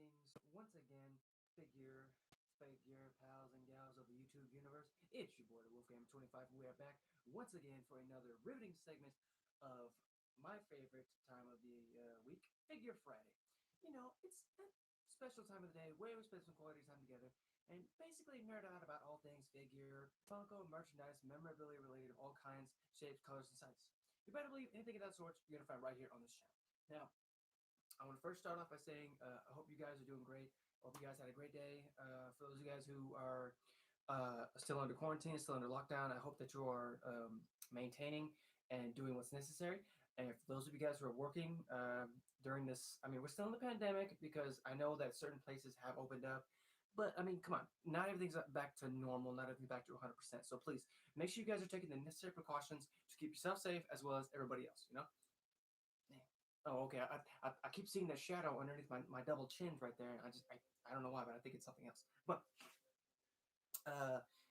Greetings once again, figure pals and gals of the YouTube universe. It's your boy, the Wolfgame25. We are back once again for another riveting segment of my favorite time of the week, Figure Friday. You know, it's a special time of the day where we spend some quality time together and basically nerd out about all things figure, Funko, merchandise, memorabilia related of all kinds, shapes, colors, and sizes. You better believe anything of that sort you're going to find right here on this channel. Now, I want to first start off by saying I hope you guys are doing great. I hope you guys had a great day. For those of you guys who are still under quarantine, still under lockdown, I hope that you are maintaining and doing what's necessary. And for those of you guys who are working during this, I mean, we're still in the pandemic because I know that certain places have opened up. But I mean, come on, not everything's back to normal, not everything's back to 100%. So please make sure you guys are taking the necessary precautions to keep yourself safe as well as everybody else, you know? Oh, okay. I keep seeing the shadow underneath my double chins right there. I don't know why, but I think it's something else. But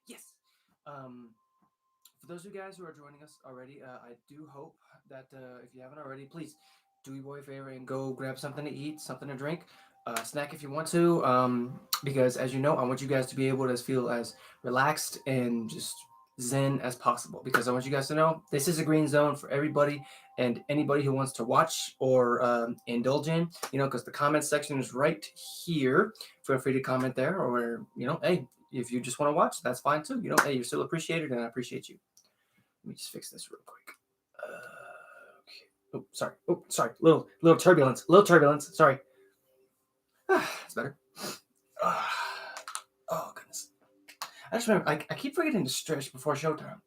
yes. Um, for those of you guys who are joining us already, I do hope that if you haven't already, please do your boy a favor and go grab something to eat, something to drink, snack if you want to. Because as you know, I want you guys to be able to feel as relaxed and just zen as possible. Because I want you guys to know this is a green zone for everybody and anybody who wants to watch or indulge in. You know, because the comment section is right here. Feel free to comment there, or hey, if you just want to watch, that's fine too. Hey, you're still appreciated, and I appreciate you. Let me just fix this real quick. Okay. Oh, sorry. Oh, sorry. Little turbulence. Little turbulence. Sorry. That's better. Oh goodness. I just remember I keep forgetting to stretch before showtime.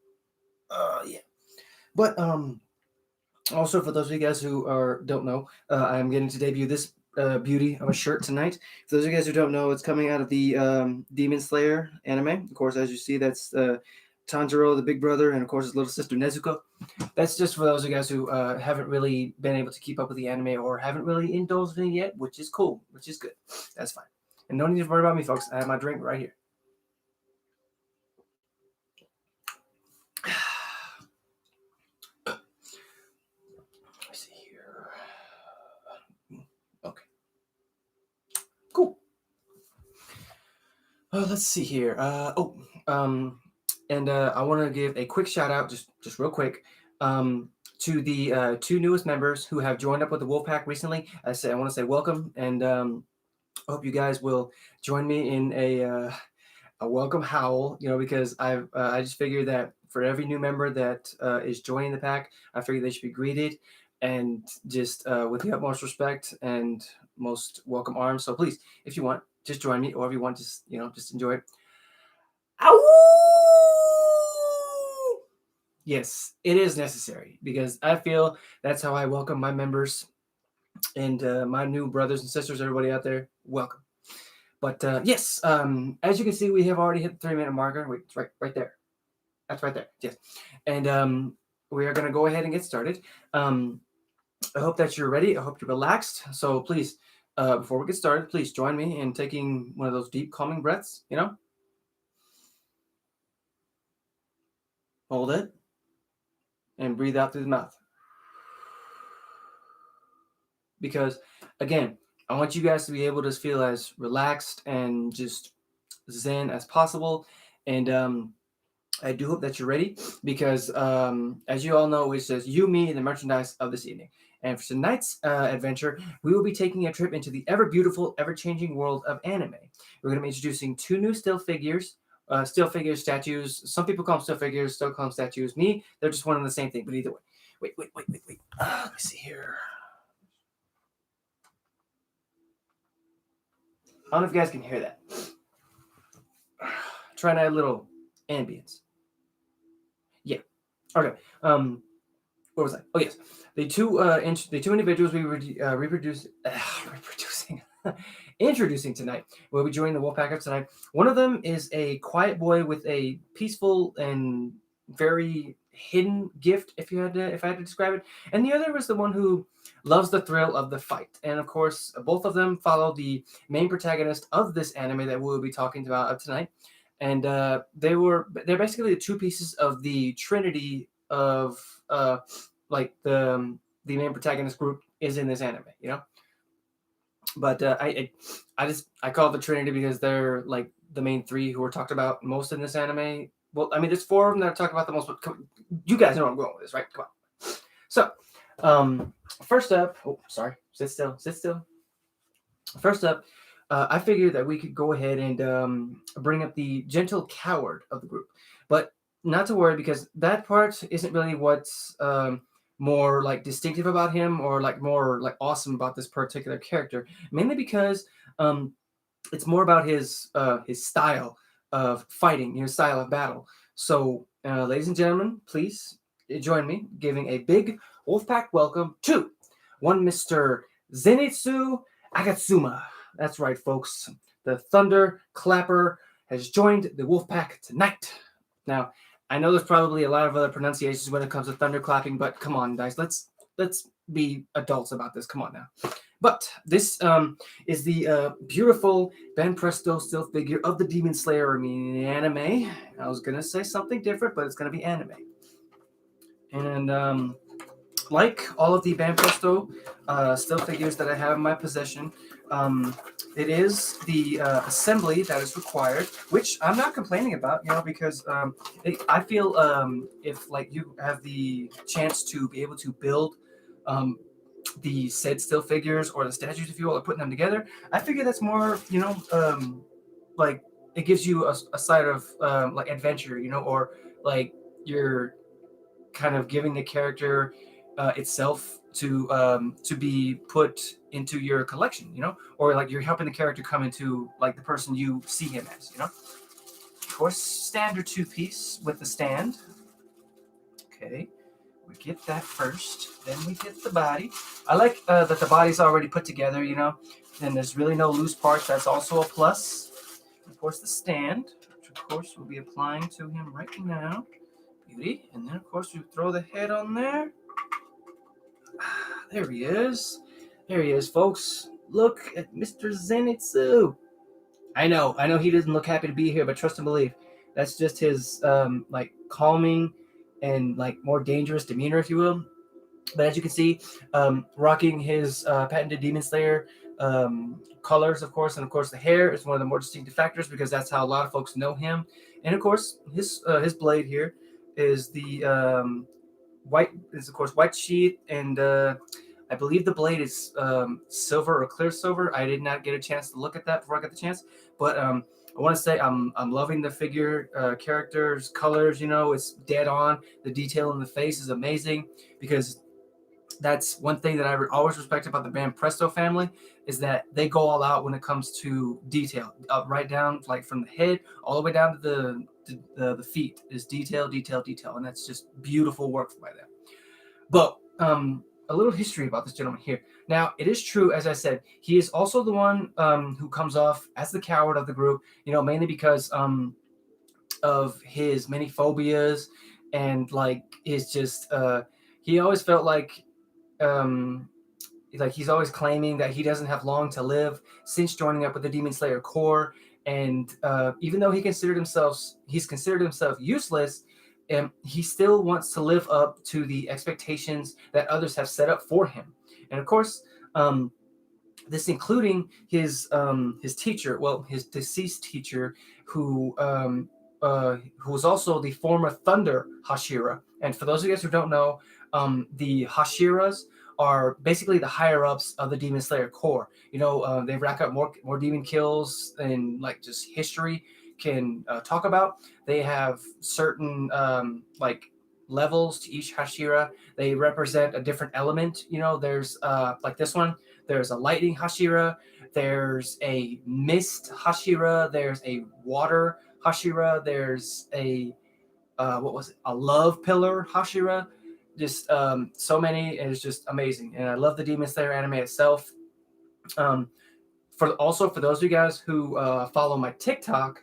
Yeah. But also for those of you guys who don't know, I'm getting to debut this beauty of a shirt tonight. For those of you guys who don't know, it's coming out of the Demon Slayer anime. Of course, as you see, that's Tanjiro, the big brother, and of course his little sister Nezuko. That's just for those of you guys who haven't really been able to keep up with the anime or haven't really indulged in it yet, which is cool, which is good. That's fine. And no need to worry about me, folks. I have my drink right here. Let me see here. Okay. Cool. Let's see here. And I want to give a quick shout out, just real quick, to the two newest members who have joined up with the Wolfpack recently. I want to say welcome, and I hope you guys will join me in a welcome howl. Because I just figured that for every new member that is joining the pack, I figure they should be greeted and just with the utmost respect and most welcome arms. So please, if you want, just join me, or if you want, just enjoy it. Ow! Yes, it is necessary because I feel that's how I welcome my members and my new brothers and sisters, everybody out there. Welcome. But yes, as you can see, we have already hit the 3-minute marker. Wait, it's right there. That's right there. Yes. And we are going to go ahead and get started. I hope that you're ready. I hope you're relaxed. So please, before we get started, please join me in taking one of those deep, calming breaths. Hold it and breathe out through the mouth. Because, again, I want you guys to be able to feel as relaxed and just zen as possible. And I do hope that you're ready because, as you all know, it's just you, me, and the merchandise of this evening. And for tonight's adventure, we will be taking a trip into the ever-beautiful, ever-changing world of anime. We're going to be introducing 2 new still figures statues. Some people call them still figures, still call them statues. Me, they're just one and the same thing, but either way. Wait. Let me see here. I don't know if you guys can hear that. Try and add a little ambience. Yeah. Okay. What was I? Oh yes, the two individuals we were introducing tonight will be joining the Wolfpack of tonight. One of them is a quiet boy with a peaceful and very hidden gift, if I had to describe it, and the other was the one who loves the thrill of the fight. And of course, both of them follow the main protagonist of this anime that we'll be talking about tonight. And they're basically the 2 pieces of the trinity of like the main protagonist group is in this anime. But I call it the Trinity because they're like the main three who are talked about most in this anime. Well, I mean, there's four of them that are talked about the most, but you guys know where I'm going with this, right? Come on. So, um, first up, oh, sorry, sit still, sit still. First up, I figured that we could go ahead and bring up the gentle coward of the group, but not to worry because that part isn't really what's more like distinctive about him or like more like awesome about this particular character. Mainly because um, it's more about his style of fighting, his style of battle. So, ladies and gentlemen, please join me giving a big Wolfpack welcome to one Mister Zenitsu Agatsuma. That's right, folks. The Thunder Clapper has joined the Wolfpack tonight. Now, I know there's probably a lot of other pronunciations when it comes to thunder clapping, but come on, guys, let's be adults about this. Come on now. But this is the beautiful Ben Presto still figure of the Demon Slayer. I mean, anime. I was gonna say something different, but it's gonna be anime. And like all of the Ben Presto still figures that I have in my possession, um, it is the assembly that is required, which I'm not complaining about, because I feel if like you have the chance to be able to build um, the said still figures or the statues, if you will, or putting them together, I figure that's more, like it gives you a side of like adventure, or like you're kind of giving the character itself to be put into your collection, or like you're helping the character come into like the person you see him as. Of course, standard two piece with the stand. Okay, we get that first, then we get the body. I like that the body's already put together, and there's really no loose parts. That's also a plus. Of course, the stand, which of course we'll be applying to him right now. Beauty. And then, of course, we throw the head on there. There he is. There he is, folks. Look at Mr. Zenitsu. I know he doesn't look happy to be here, but trust and believe. That's just his like calming and like more dangerous demeanor, if you will. But as you can see, rocking his patented Demon Slayer colors, of course, and of course the hair is one of the more distinctive factors because that's how a lot of folks know him. And of course, his blade here is the white is of course white sheath, and I believe the blade is silver or clear silver. I did not get a chance to look at that before I got the chance, but I want to say I'm loving the figure characters, colors. It's dead on. The detail in the face is amazing because that's one thing that I always respect about the band Presto family is that they go all out when it comes to detail, right down like from the head all the way down to the feet is detail, detail, detail, and that's just beautiful work by them. But a little history about this gentleman here. Now, it is true, as I said, he is also the one who comes off as the coward of the group. Mainly because of his many phobias and like is just he always felt um, like he's always claiming that he doesn't have long to live since joining up with the Demon Slayer Corps, and even though he's considered himself useless, he still wants to live up to the expectations that others have set up for him, and of course. This including his teacher, well, his deceased teacher, who was also the former Thunder Hashira. And for those of you guys who don't know, the Hashiras are basically the higher ups of the Demon Slayer Corps. They rack up more demon kills than like just history can talk about. They have certain like levels to each Hashira. They represent a different element. There's like this one. There's a lightning Hashira. There's a mist Hashira. There's a water Hashira. There's a what was it? A love pillar Hashira. Just so many. And it's just amazing. And I love the Demon Slayer anime itself. Um, for those of you guys who follow my TikTok,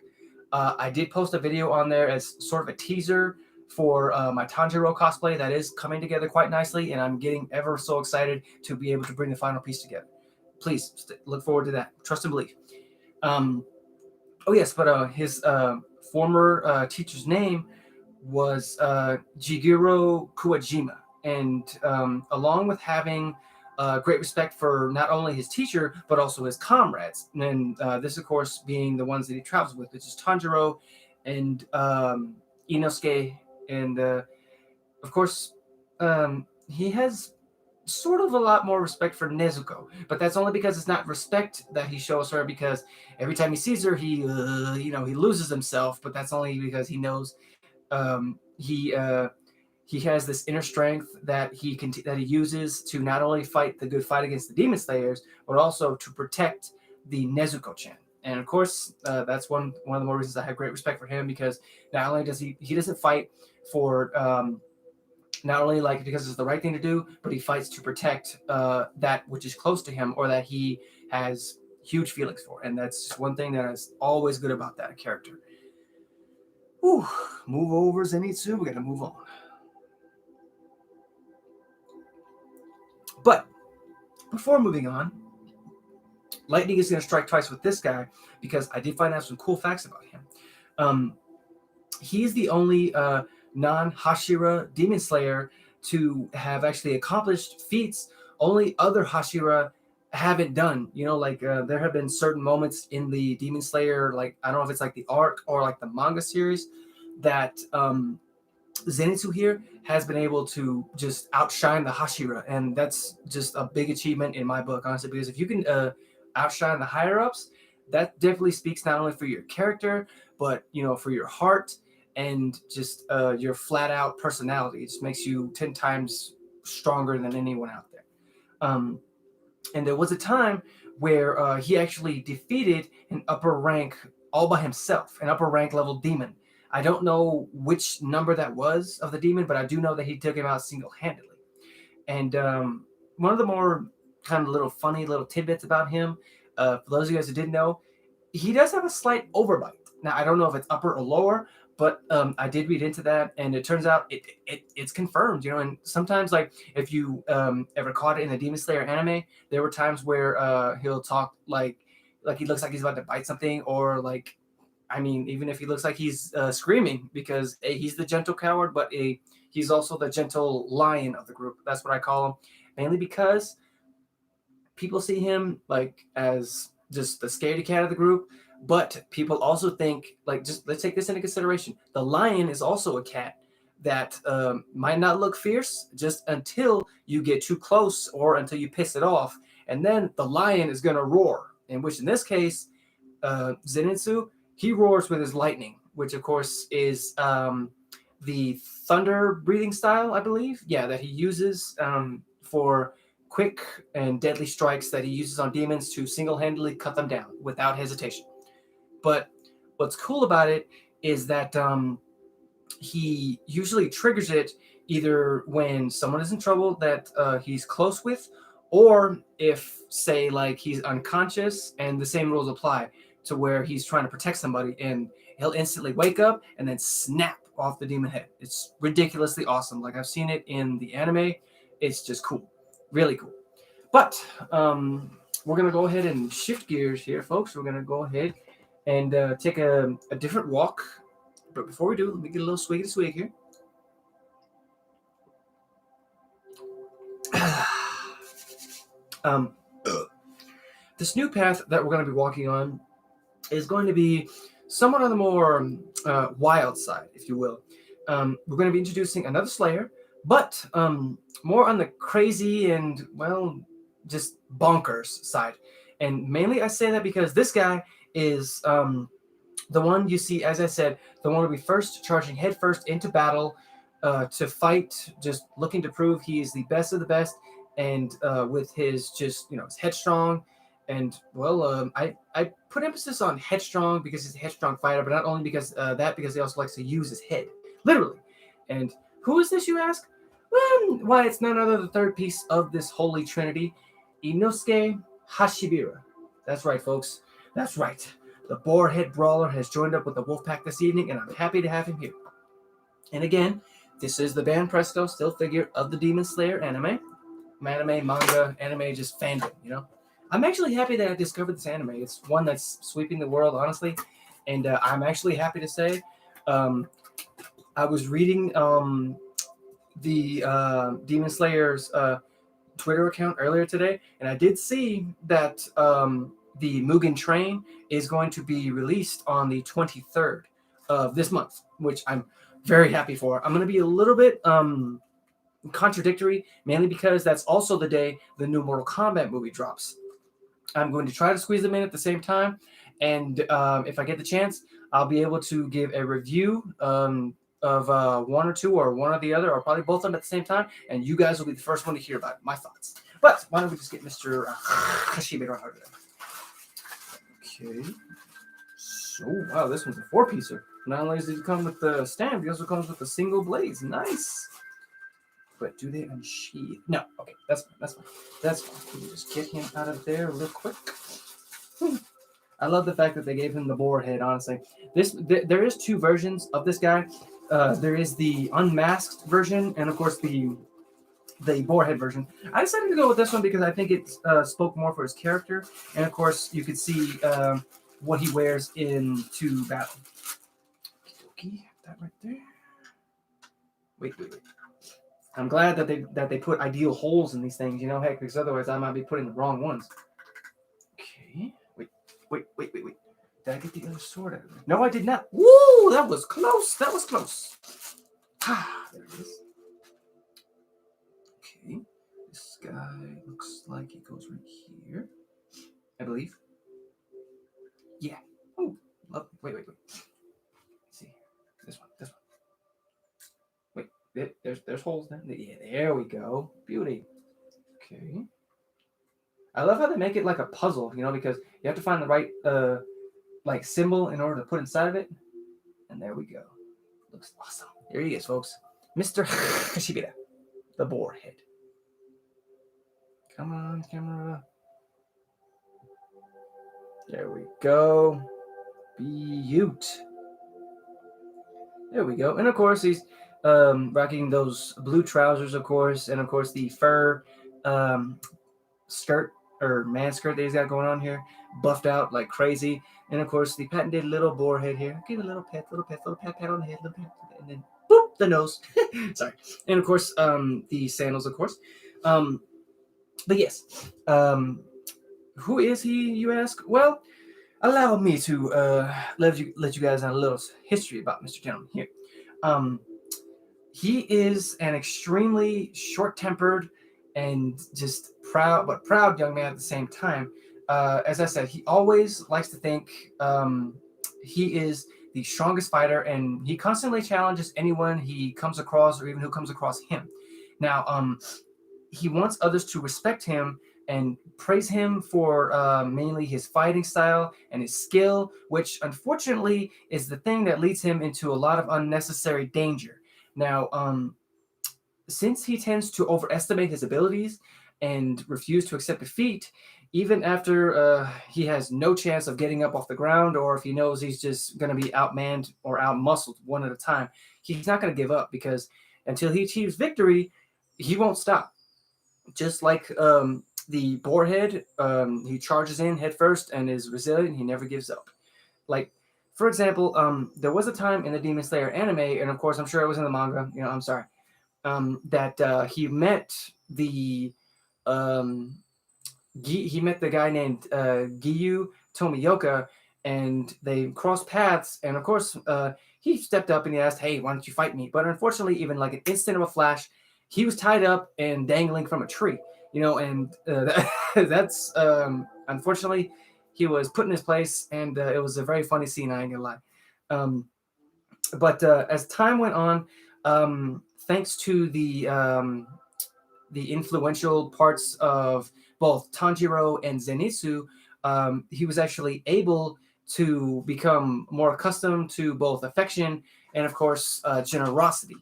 I did post a video on there as sort of a teaser for my Tanjiro cosplay that is coming together quite nicely, and I'm getting ever so excited to be able to bring the final piece together. Please look forward to that. Trust and believe. Um, oh yes, but his former teacher's name was Jiguro Kuwajima, and along with having great respect for not only his teacher but also his comrades. And this, of course, being the ones that he travels with, which is Tanjiro and Inosuke, and of course, he has sort of a lot more respect for Nezuko, but that's only because it's not respect that he shows her. Because every time he sees her, he loses himself. But that's only because he knows he has this inner strength that that he uses to not only fight the good fight against the demon slayers, but also to protect the Nezuko-chan. And of course, that's one of the more reasons I have great respect for him, because not only does he doesn't fight for not only like because it's the right thing to do, but he fights to protect that which is close to him or that he has huge feelings for. And that's just one thing that is always good about that character. Whew, move over, Zenitsu. We gotta move on. But before moving on, lightning is gonna strike twice with this guy because I did find out some cool facts about him. Um, he's the only non-Hashira demon slayer to have actually accomplished feats only other Hashira haven't done. Like there have been certain moments in the Demon Slayer, like I don't know if it's like the arc or like the manga series, that Zenitsu here has been able to just outshine the Hashira, and that's just a big achievement in my book, honestly. Because if you can outshine the higher ups, that definitely speaks not only for your character, but for your heart and just your flat out personality. It just makes you 10 times stronger than anyone out there. Um, and there was a time where he actually defeated an upper rank all by himself, an upper rank level demon. I don't know which number that was of the demon, but I do know that he took him out single handedly. And one of the more kind of little funny little tidbits about him, for those of you guys who didn't know, he does have a slight overbite. Now I don't know if it's upper or lower, but I did read into that, and it turns out it's confirmed. And sometimes, like if you ever caught it in the Demon Slayer anime, there were times where he'll talk like he looks like he's about to bite something, or like I mean, even if he looks like he's screaming, because he's the gentle coward, but he's also the gentle lion of the group. That's what I call him, mainly because people see him like as just the scaredy cat of the group, but people also think, like, just let's take this into consideration. The lion is also a cat that might not look fierce just until you get too close or until you piss it off, and then the lion is going to roar. In which, in this case, Zenitsu, he roars with his lightning, which of course is the thunder breathing style, I believe. Yeah, that he uses for quick and deadly strikes that he uses on demons to single-handedly cut them down without hesitation. But what's cool about it is that he usually triggers it either when someone is in trouble that he's close with, or if, say, like he's unconscious and the same rules apply to where he's trying to protect somebody, and he'll instantly wake up and then snap off the demon head. It's ridiculously awesome. Like I've seen it in the anime. It's just cool. Really cool. But we're going to go ahead and shift gears here, folks. We're going to go ahead and take a different walk. But before we do, let me get a little swig of swig here. um, this new path that we're going to be walking on is going to be somewhat on the more wild side, if you will. We're going to be introducing another Slayer, but more on the crazy and, well, just bonkers side. And mainly I say that because this guy is the one you see, as I said, the one will be first charging headfirst into battle to fight, just looking to prove he is the best of the best, and with his just his headstrong, and well, I put emphasis on headstrong because he's a headstrong fighter, but not only because because he also likes to use his head, literally. And who is this, you ask? Well, why, it's none other than the third piece of this holy trinity, Inosuke Hashibira. That's right, folks. That's right. The Boarhead Brawler has joined up with the Wolfpack this evening, and I'm happy to have him here. And again, this is the Van Presto still figure of the Demon Slayer anime, manga, anime, just fandom. I'm actually happy that I discovered this anime. It's one that's sweeping the world, honestly, and I'm actually happy to say I was reading the Demon Slayer's Twitter account earlier today, and I did see that the Mugen Train is going to be released on the 23rd of this month, which I'm very happy for. I'm going to be a little bit contradictory, mainly because that's also the day the new Mortal Kombat movie drops. I'm going to try to squeeze them in at the same time, and if I get the chance, I'll be able to give a review of one or two, or one or the other, or probably both of them at the same time, and you guys will be the first one to hear about my thoughts. But why don't we just get Mr. Hashime on over there? Okay. So, wow, this one's a four-piecer. Not only does it come with the stand, it also comes with a single blaze. Nice. But do they unsheath? No. Okay, that's fine. That's fine. That's fine. Let me just get him out of there real quick. I love the fact that they gave him the boar head. Honestly, there is two versions of this guy. There is the unmasked version, and of course the boar head version. I decided to go with this one because I think it spoke more for his character, and of course you could see what he wears into battle. Okay, that right there. Wait. I'm glad that they put ideal holes in these things. You know, heck, because otherwise I might be putting the wrong ones. Okay. Wait. Did I get the other sword out of there? No, I did not. Woo! That was close. That was close. Ah, there it is. Okay. This guy looks like he goes right here. I believe. Yeah. Oh, love. Wait. Let's see. This one. Wait, there's holes there. Yeah, there we go. Beauty. Okay. I love how they make it like a puzzle, you know, because you have to find the right like symbol in order to put inside of it. And there we go. Looks awesome. Here he is, folks. Mr. Hashibira, the boar head. Come on, camera. There we go. Beaut. There we go. And of course, he's rocking those blue trousers, of course, and of course the fur skirt or man skirt that he's got going on here, buffed out like crazy. And of course, the patented little boar head here. Give a little pat on the head, little pat, and then boop, the nose. Sorry. And of course, the sandals, of course. But yes, who is he, you ask? Well, allow me to let you guys know a little history about Mr. Gentleman here. Um, he is an extremely short-tempered and just proud young man at the same time. As I said, he always likes to think he is the strongest fighter, and he constantly challenges anyone he comes across, or even who comes across him. Now, he wants others to respect him and praise him for mainly his fighting style and his skill, which unfortunately is the thing that leads him into a lot of unnecessary danger. Now, since he tends to overestimate his abilities and refuse to accept defeat, even after he has no chance of getting up off the ground, or if he knows he's just going to be outmanned or outmuscled one at a time, he's not going to give up, because until he achieves victory, he won't stop. Just like the boarhead, he charges in head first and is resilient. He never gives up. Like, for example, there was a time in the Demon Slayer anime, and of course, I'm sure it was in the manga. You know, I'm sorry. That he met the um, he met the guy named Giyu Tomioka, and they crossed paths. And of course, he stepped up and he asked, "Hey, why don't you fight me?" But unfortunately, even like an instant of a flash, he was tied up and dangling from a tree. You know, and that's unfortunately he was put in his place, and it was a very funny scene. I ain't gonna lie. Um, but as time went on, thanks to the influential parts of both Tanjiro and Zenitsu, he was actually able to become more accustomed to both affection and, of course, generosity.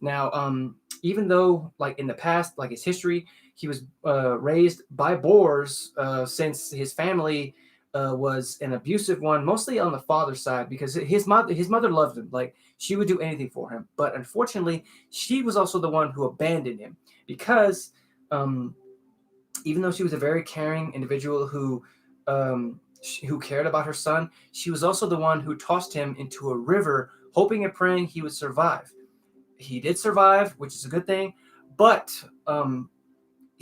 Now, even though, like in the past, like his history, he was raised by boars since his family was an abusive one, mostly on the father's side, because his mother loved him, like she would do anything for him. But unfortunately, she was also the one who abandoned him, because um, even though she was a very caring individual who cared about her son, she was also the one who tossed him into a river, hoping and praying he would survive. He did survive, which is a good thing, but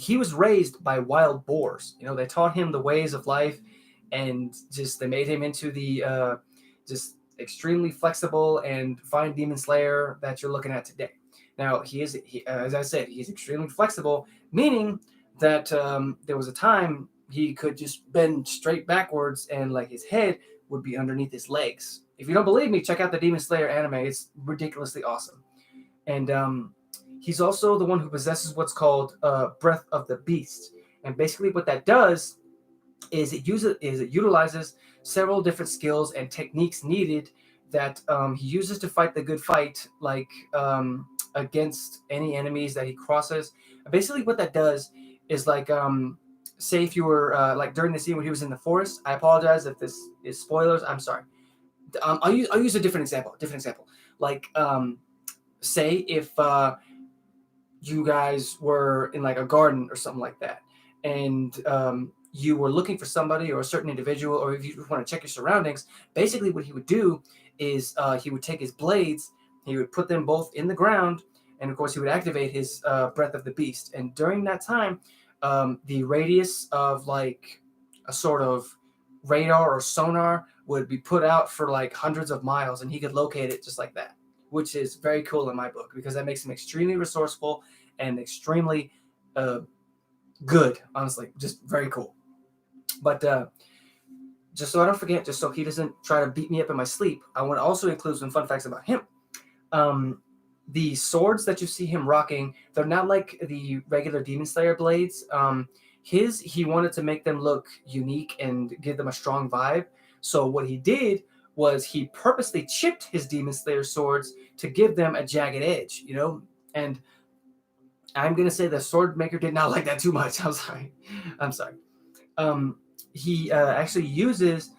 he was raised by wild boars. You know, they taught him the ways of life, and just they made him into the just extremely flexible and fine demon slayer that you're looking at today. Now as I said, he's extremely flexible, meaning that there was a time he could just bend straight backwards, and like his head would be underneath his legs. If you don't believe me, check out the Demon Slayer anime. It's ridiculously awesome. And he's also the one who possesses what's called Breath of the Beast. And basically, what that does is it utilizes several different skills and techniques needed that he uses to fight the good fight, like against any enemies that he crosses. Basically, what that does is like say if you were like during the scene when he was in the forest. I apologize if this is spoilers. I'm sorry. I'll use a different example. Like say if you guys were in like a garden or something like that, and you were looking for somebody or a certain individual, or if you just want to check your surroundings, basically what he would do is he would take his blades, he would put them both in the ground, and of course he would activate his Breath of the Beast. And during that time, the radius of like a sort of radar or sonar would be put out for like hundreds of miles, and he could locate it just like that, which is very cool in my book because that makes him extremely resourceful and extremely uh, good, honestly. Just very cool. But just so I don't forget, just so he doesn't try to beat me up in my sleep, I want to also include some fun facts about him. Um, the swords that you see him rocking, they're not like the regular Demon Slayer blades. He wanted to make them look unique and give them a strong vibe. So what he did was he purposely chipped his Demon Slayer swords to give them a jagged edge, you know? And I'm gonna say the sword maker did not like that too much. I'm sorry. I'm sorry. Um, he actually uses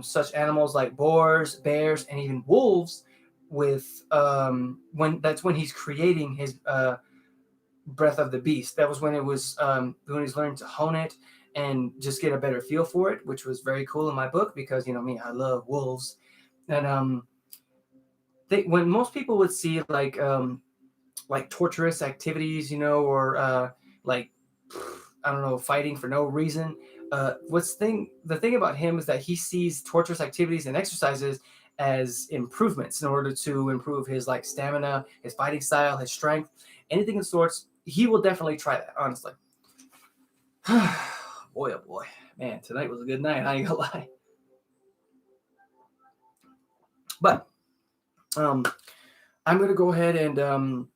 such animals like boars, bears, and even wolves with when he's creating his Breath of the Beast. That was when it was when he's learning to hone it and just get a better feel for it, which was very cool in my book because you know me, I love wolves. And when most people would see like torturous activities, you know, or like I don't know, fighting for no reason. The thing about him is that he sees torturous activities and exercises as improvements in order to improve his like stamina, his fighting style, his strength, anything of sorts. He will definitely try that, honestly. Boy, oh boy, man, tonight was a good night. I ain't gonna lie. But um, I'm gonna go ahead and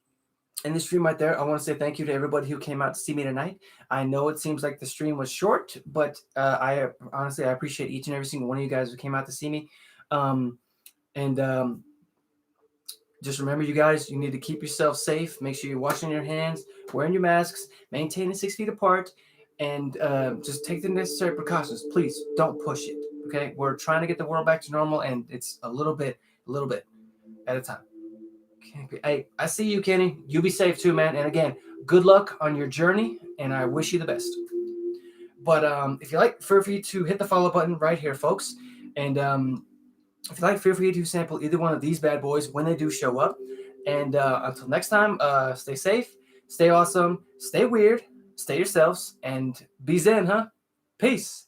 in the stream right there, I want to say thank you to everybody who came out to see me tonight. I know it seems like the stream was short, but I honestly I appreciate each and every single one of you guys who came out to see me. And just remember, you guys, you need to keep yourself safe. Make sure you're washing your hands, wearing your masks, maintaining 6 feet apart, and just take the necessary precautions. Please don't push it. Okay, we're trying to get the world back to normal, and it's a little bit at a time. Hey, I see you, Kenny. You be safe too, man. And again, good luck on your journey, and I wish you the best. But if you like, feel free to hit the follow button right here, folks. And if you like, feel free to sample either one of these bad boys when they do show up. And until next time, stay safe, stay awesome, stay weird, stay yourselves, and be zen, huh? Peace.